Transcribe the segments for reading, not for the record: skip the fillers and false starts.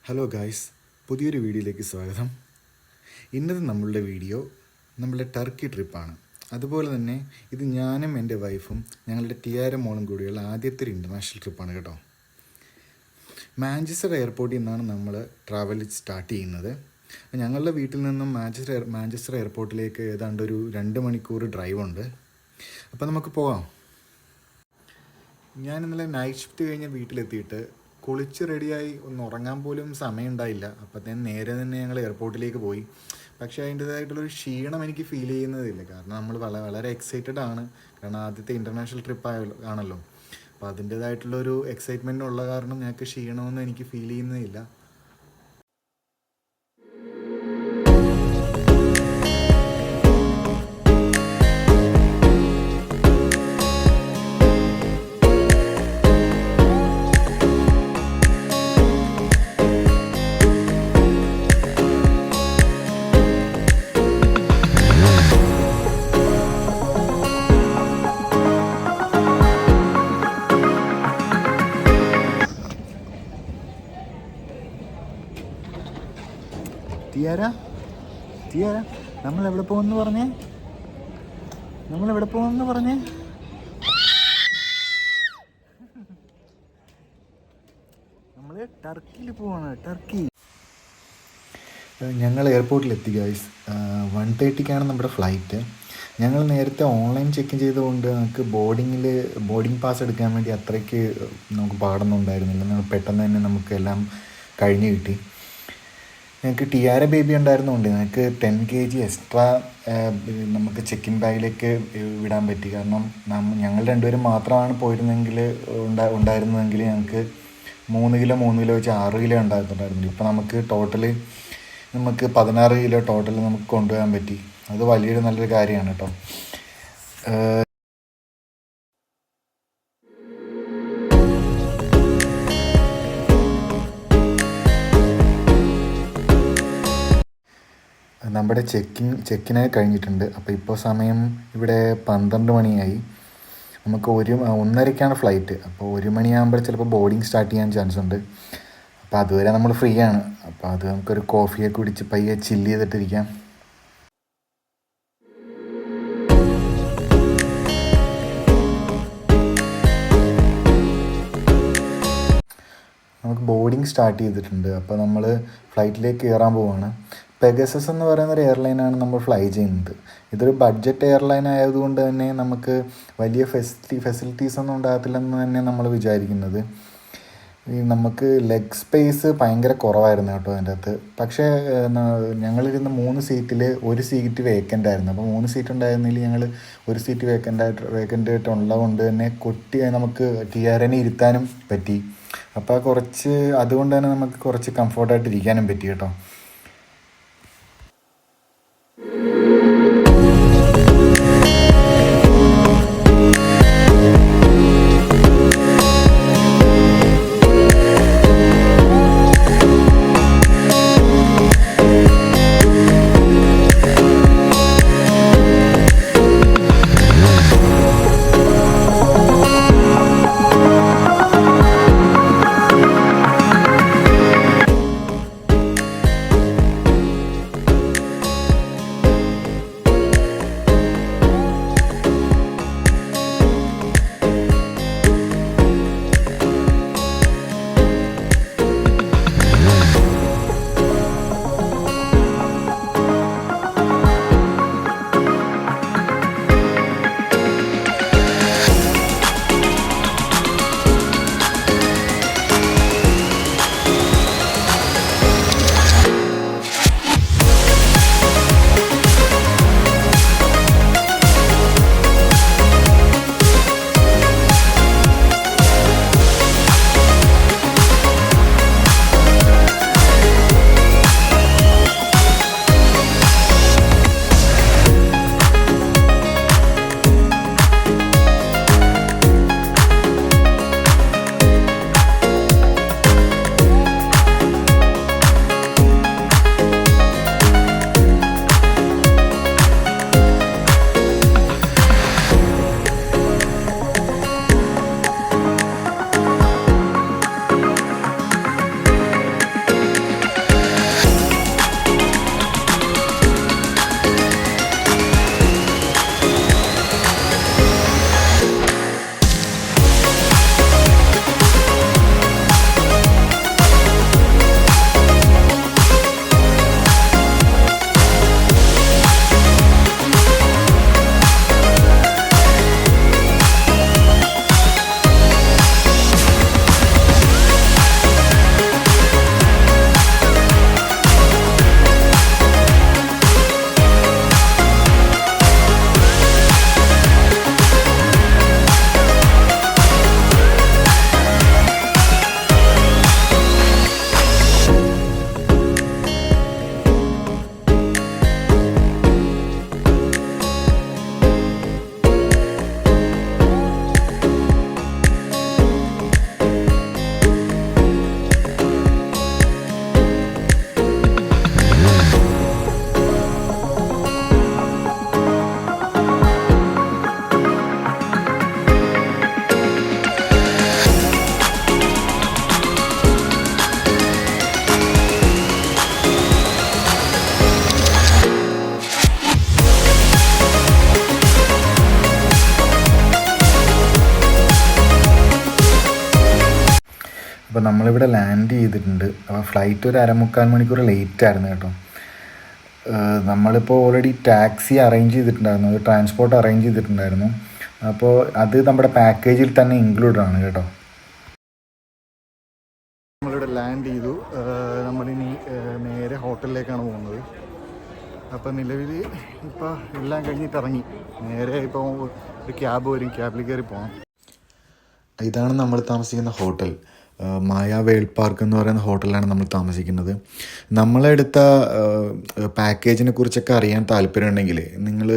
Hello guys, പുതിയൊരു വീഡിയോയിലേക്ക് സ്വാഗതം. ഇന്നത്തെ നമ്മളുടെ വീഡിയോ നമ്മളുടെ ടർക്കി ട്രിപ്പാണ്. അതുപോലെ തന്നെ ഇത് ഞാനും എൻ്റെ വൈഫും ഞങ്ങളുടെ ടിയാര മോളും കൂടിയുള്ള ആദ്യത്തെ ഒരു ഇൻ്റർനാഷണൽ ട്രിപ്പാണ് കേട്ടോ. മാഞ്ചസ്റ്റർ എയർപോർട്ടിൽ നിന്നാണ് നമ്മൾ ട്രാവൽ സ്റ്റാർട്ട് ചെയ്യുന്നത്. ഞങ്ങളുടെ വീട്ടിൽ നിന്നും മാഞ്ചസ്റ്റർ എയർപോർട്ടിലേക്ക് ഏതാണ്ട് ഒരു 2 മണിക്കൂർ ഡ്രൈവ് ഉണ്ട്. അപ്പോൾ നമുക്ക് പോകാം. ഞാൻ ഇന്നലെ നൈറ്റ് ഷിഫ്റ്റ് കഴിഞ്ഞ് വീട്ടിലെത്തിയിട്ട് കുളിച്ച് റെഡിയായി ഒന്ന് ഉറങ്ങാൻ പോലും സമയമുണ്ടായില്ല. അപ്പോൾ നേരെ തന്നെ ഞങ്ങൾ എയർപോർട്ടിലേക്ക് പോയി. പക്ഷേ അതിൻ്റേതായിട്ടുള്ളൊരു ക്ഷീണം എനിക്ക് ഫീൽ ചെയ്യുന്നതില്ല. കാരണം നമ്മൾ വളരെ എക്സൈറ്റഡ് ആണ്. കാരണം ആദ്യത്തെ ഇൻ്റർനാഷണൽ ട്രിപ്പ് ആണല്ലോ. അപ്പോൾ അതിൻ്റേതായിട്ടുള്ളൊരു എക്സൈറ്റ്മെൻ്റ് ഉള്ള കാരണം ഞങ്ങൾക്ക് ക്ഷീണമൊന്നും എനിക്ക് ഫീൽ ചെയ്യുന്നതില്ല. ടിയാര നമ്മളെവിടെ പോകുമെന്ന് പറഞ്ഞേ? നമ്മൾ ടർക്കിയിൽ പോവാണ്. ടർക്കി. ഞങ്ങൾ എയർപോർട്ടിലെത്തി ഗൈസ്. 1:30 നമ്മുടെ ഫ്ലൈറ്റ്. ഞങ്ങൾ നേരത്തെ ഓൺലൈൻ ചെക്ക് ഇൻ ചെയ്തുകൊണ്ട് നമുക്ക് ബോർഡിംഗ് പാസ് എടുക്കാൻ വേണ്ടി അത്രയ്ക്ക് നമുക്ക് പാടൊന്നും ഉണ്ടായിരുന്നില്ല. പെട്ടെന്ന് തന്നെ നമുക്ക് എല്ലാം കഴിഞ്ഞ് കിട്ടി. ഞങ്ങൾക്ക് ടിയാര ബേബി ഉണ്ടായിരുന്നുകൊണ്ട് ഞങ്ങൾക്ക് 10 kg എക്സ്ട്രാ നമുക്ക് ചെക്ക് ഇൻ ബാഗിലേക്ക് വിടാൻ പറ്റി. കാരണം ഞങ്ങൾ രണ്ടുപേരും മാത്രമാണ് ഉണ്ടായിരുന്നതെങ്കിൽ ഞങ്ങൾക്ക് 3 കിലോ വെച്ച് 6 കിലോ ഉണ്ടായിരുന്നുണ്ടായിരുന്നു. ഇപ്പോൾ നമുക്ക് 16 കിലോ ടോട്ടൽ നമുക്ക് കൊണ്ടുപോകാൻ പറ്റി. അത് നല്ലൊരു കാര്യമാണ് കേട്ടോ. നമ്മുടെ ചെക്കിനായി കഴിഞ്ഞിട്ടുണ്ട്. അപ്പോൾ ഇപ്പോൾ സമയം ഇവിടെ 12 മണിയായി. നമുക്ക് 1:30 ഫ്ലൈറ്റ്. അപ്പോൾ 1 മണിയാകുമ്പോൾ ചിലപ്പോൾ ബോർഡിങ് സ്റ്റാർട്ട് ചെയ്യാൻ ചാൻസ് ഉണ്ട്. അപ്പോൾ അതുവരെ നമ്മൾ ഫ്രീ ആണ്. അപ്പോൾ അത് നമുക്കൊരു കോഫിയൊക്കെ കുടിച്ച് പയ്യെ ചില്ല് ചെയ്തിട്ടിരിക്കാം. നമുക്ക് ബോർഡിങ് സ്റ്റാർട്ട് ചെയ്തിട്ടുണ്ട്. അപ്പോൾ നമ്മൾ ഫ്ലൈറ്റിലേക്ക് കയറാൻ പോവുകയാണ്. പെഗസസ് എന്ന് പറയുന്ന ഒരു എയർലൈനാണ് നമ്മൾ ഫ്ലൈ ചെയ്യുന്നത്. ഇതൊരു ബഡ്ജറ്റ് എയർലൈൻ ആയതുകൊണ്ട് തന്നെ നമുക്ക് വലിയ ഫെസിലിറ്റീസ് ഒന്നും ഉണ്ടാകത്തില്ലെന്ന് തന്നെ നമ്മൾ വിചാരിക്കുന്നത്. നമുക്ക് ലെഗ് സ്പേസ് ഭയങ്കര കുറവായിരുന്നു കേട്ടോ അതിൻ്റെ അകത്ത്. പക്ഷേ ഞങ്ങളിരുന്ന 3 സീറ്റിൽ 1 സീറ്റ് വേക്കൻ്റ് ആയിരുന്നു. അപ്പോൾ 3 സീറ്റ് ഉണ്ടായിരുന്നെങ്കിൽ ഞങ്ങൾ 1 സീറ്റ് വേക്കൻ്റ് ആയിട്ടുള്ളതുകൊണ്ട് തന്നെ നമുക്ക് ടിയാരനെ ഇരുത്താനും പറ്റി. അപ്പോൾ അതുകൊണ്ട് തന്നെ നമുക്ക് കുറച്ച് കംഫർട്ടായിട്ട് ഇരിക്കാനും പറ്റി കേട്ടോ. അപ്പോൾ നമ്മളിവിടെ ലാൻഡ് ചെയ്തിട്ടുണ്ട്. അപ്പോൾ ഫ്ലൈറ്റ് ഒരു 3/4 മണിക്കൂർ ലേറ്റ് ആയിരുന്നു കേട്ടോ. നമ്മളിപ്പോൾ ഓൾറെഡി ടാക്സി അറേഞ്ച് ചെയ്തിട്ടുണ്ടായിരുന്നു, ഒരു ട്രാൻസ്പോർട്ട് അറേഞ്ച് ചെയ്തിട്ടുണ്ടായിരുന്നു. അപ്പോൾ അത് നമ്മുടെ പാക്കേജിൽ തന്നെ ഇൻക്ലൂഡ് ആണ് കേട്ടോ. നമ്മളിവിടെ ലാൻഡ് ചെയ്തു. നമ്മളിനി നേരെ ഹോട്ടലിലേക്കാണ് പോകുന്നത്. അപ്പോൾ നിലവിൽ ഇപ്പോൾ എല്ലാം കഴിഞ്ഞിട്ട് ഇറങ്ങി. നേരെ ഇപ്പോൾ ഒരു ക്യാബ് വരും, ക്യാബിൽ കയറി പോകണം. ഇതാണ് നമ്മൾ താമസിക്കുന്ന ഹോട്ടൽ. മായ വേൾ പാർക്ക് എന്ന് പറയുന്ന ഹോട്ടലിലാണ് നമ്മൾ താമസിക്കുന്നത്. നമ്മളെടുത്ത പാക്കേജിനെ കുറിച്ചൊക്കെ അറിയാൻ താല്പര്യമുണ്ടെങ്കിൽ നിങ്ങൾ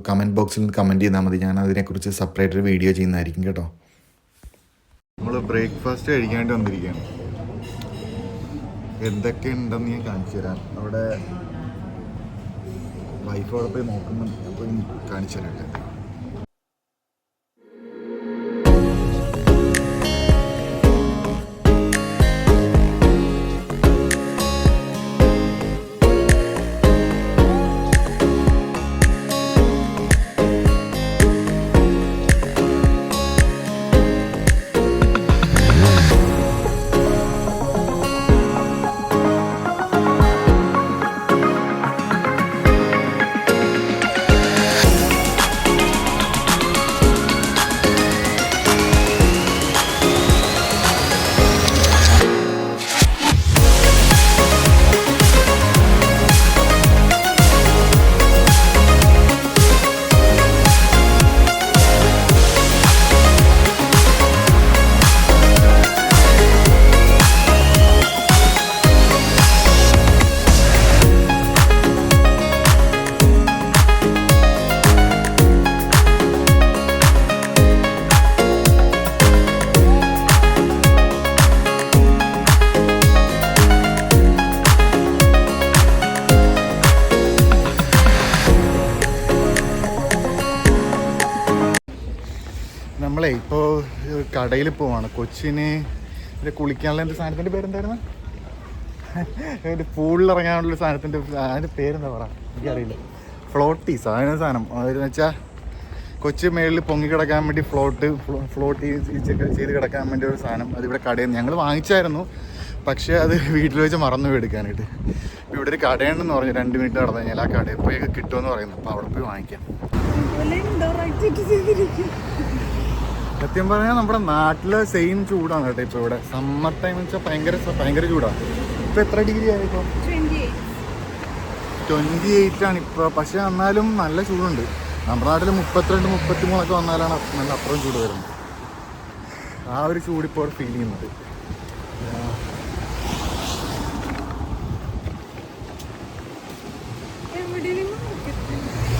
കമൻറ്റ് ബോക്സിൽ കമൻറ്റ് ചെയ്താൽ മതി. ഞാൻ അതിനെക്കുറിച്ച് സെപ്പറേറ്റ് ഒരു വീഡിയോ ചെയ്യുന്നതായിരിക്കും കേട്ടോ. നമ്മൾ ബ്രേക്ക്ഫാസ്റ്റ് കഴിക്കാണ്ട് വന്നിരിക്കുകയാണ്. എന്തൊക്കെ ഉണ്ടെന്ന് ഞാൻ കാണിച്ചു തരാം. അവിടെ വൈഫോടെ പോയി നോക്കുന്നുണ്ട്, അപ്പോൾ കാണിച്ചു തരാം. നമ്മളെ ഇപ്പോൾ കടയിൽ പോവാണ്. കൊച്ചിന് കുളിക്കാനുള്ള എൻ്റെ സാധനത്തിൻ്റെ പേരെന്തായിരുന്നു? ഒരു പൂളിൽ ഇറങ്ങാനുള്ള സാധനത്തിൻ്റെ അതിൻ്റെ പേരെന്താ പറയുക എനിക്കറിയില്ല. ഫ്ലോട്ടീസ് അതിന് സാധനം. അതെന്ന് വെച്ചാൽ കൊച്ചി മേളിൽ പൊങ്ങി കിടക്കാൻ വേണ്ടി ഫ്ലോട്ട് ചെയ്ത് കിടക്കാൻ വേണ്ടി ഒരു സാധനം. അതിവിടെ കടയിൽ നിന്ന് ഞങ്ങൾ വാങ്ങിച്ചായിരുന്നു, പക്ഷേ അത് വീട്ടിൽ വെച്ച് മറന്നു പോയി എടുക്കാനായിട്ട്. ഇപ്പോൾ ഇവിടെ ഒരു കടയുണ്ടെന്ന് പറഞ്ഞു, 2 മിനിറ്റ് നടന്നു കഴിഞ്ഞാൽ ആ കടയിൽ പോയി കിട്ടുമെന്ന് പറയുന്നു. അപ്പോൾ അവിടെ പോയി വാങ്ങിക്കാം. സത്യം പറഞ്ഞാൽ നമ്മുടെ നാട്ടിലെ സെയിം ചൂടാണ് കേട്ടോ ഇപ്പോൾ ഇവിടെ. സമ്മർ ടൈം വെച്ചാൽ ഭയങ്കര ചൂടാണ്. ഇപ്പോൾ എത്ര ഡിഗ്രി ആയിപ്പോൾ? 28 ആണ് ഇപ്പോൾ. പക്ഷേ എന്നാലും നല്ല ചൂടുണ്ട്. നമ്മുടെ നാട്ടിൽ 32, 33 വന്നാലാണ് നല്ല അപ്പുറം ചൂട് വരുന്നത്. ആ ഒരു ചൂടിപ്പോൾ ഫീൽ ചെയ്യുന്നത്.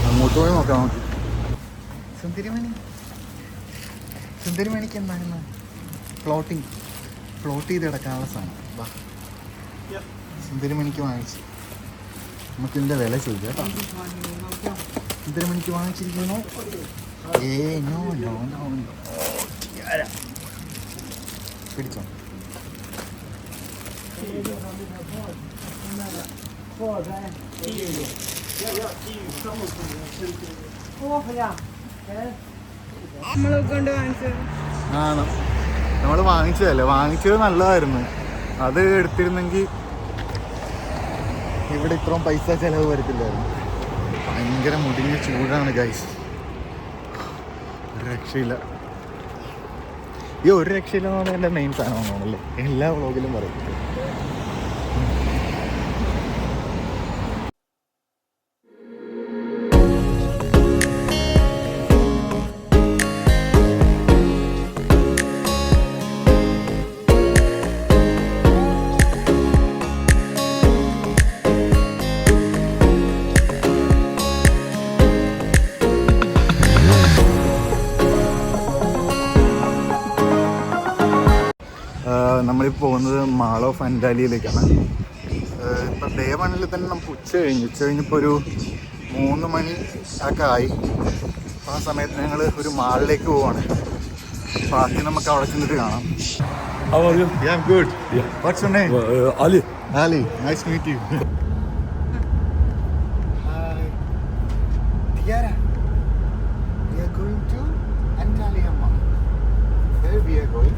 അങ്ങോട്ട് പോയി നോക്കാം നമുക്ക്. സുന്ദരിമണിക്ക് എന്തായിരുന്നു? ഫ്ലോട്ട് ചെയ്ത് കിടക്കാനുള്ള സാധനം. വാ, സുന്ദരിമണിക്ക് വാങ്ങിച്ചു. നമുക്ക് ഇതിൻ്റെ വില ചോദിക്കാം കേട്ടോ. സുന്ദരിമണിക്ക് വാങ്ങിച്ചിരിക്കുന്നു. പിടിച്ചോ. നമ്മൾ വാങ്ങിച്ചതല്ലേ, വാങ്ങിച്ചത് നല്ലതായിരുന്നു. അത് എടുത്തിരുന്നെങ്കിൽ ഇവിടെ ഇത്രയും പൈസ ചിലവ് വരത്തില്ലായിരുന്നു. ഭയങ്കര മുടിഞ്ഞ ചൂടാണ് ഗൈസ്, ഒരു രക്ഷയില്ല. ഈ ഒരു രക്ഷയില്ല എന്ന് പറഞ്ഞാൽ എൻ്റെ മെയിൻ സാധനമാണല്ലേ, എല്ലാ വ്ളോഗിലും പറയും. നമ്മളിപ്പോൾ പോകുന്നത് മാൾ ഓഫ് അൻഡാലിയിലേക്കാണ്. ഇപ്പം ഡേ 1 തന്നെ നമുക്ക് ഉച്ച കഴിഞ്ഞിപ്പോൾ ഒരു 3 മണി ഒക്കെ ആയി. ആ സമയത്ത് ഞങ്ങൾ ഒരു മാളിലേക്ക് പോവാണ്. ബാക്കി നമുക്ക് അവിടെ ചെന്നിട്ട് കാണാം. How are you? Yeah, I'm good. Yeah. What's your name? Ali. Ali. Nice to meet you. Hi. Tiara. We are going to Antalya Mall. Where we are going?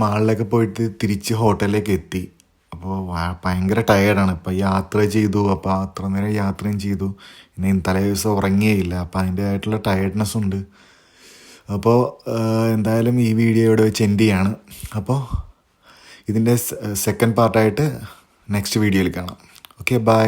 മാളിലൊക്കെ പോയിട്ട് തിരിച്ച് ഹോട്ടലിലേക്ക് എത്തി. അപ്പോൾ ഭയങ്കര ടയേർഡാണ്. ഇപ്പോൾ യാത്ര ചെയ്തു, അപ്പോൾ അത്ര നേരം യാത്രയും ചെയ്തു, പിന്നെ തലേ ദിവസം ഉറങ്ങിയേയില്ല. അപ്പോൾ അതിൻ്റെതായിട്ടുള്ള ടയേർഡ്നെസ് ഉണ്ട്. അപ്പോൾ എന്തായാലും ഈ വീഡിയോ ഇവിടെ വെച്ച് എൻഡ് ചെയ്യാണ്. അപ്പോൾ ഇതിൻ്റെ സെക്കൻഡ് പാർട്ടായിട്ട് നെക്സ്റ്റ് വീഡിയോയിൽ കാണാം. Okay, by.